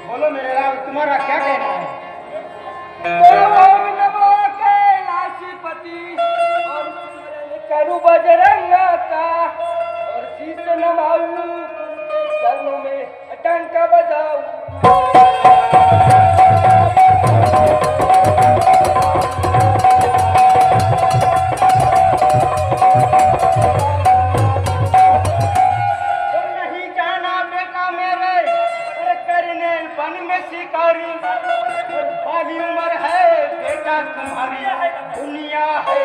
बोलो मेरे राम, तुम्हारा क्या कहना है? ओम नमो कैलाशपति और सिमरन करूं बजरंग का और शीश नवाऊं उनके चरणों में डंका बजाऊं। तो नहीं जाना बेटा मेरे, अरे करने वन में शिकारी, और बाली उम्र है बेटा तुम्हारी, दुनिया है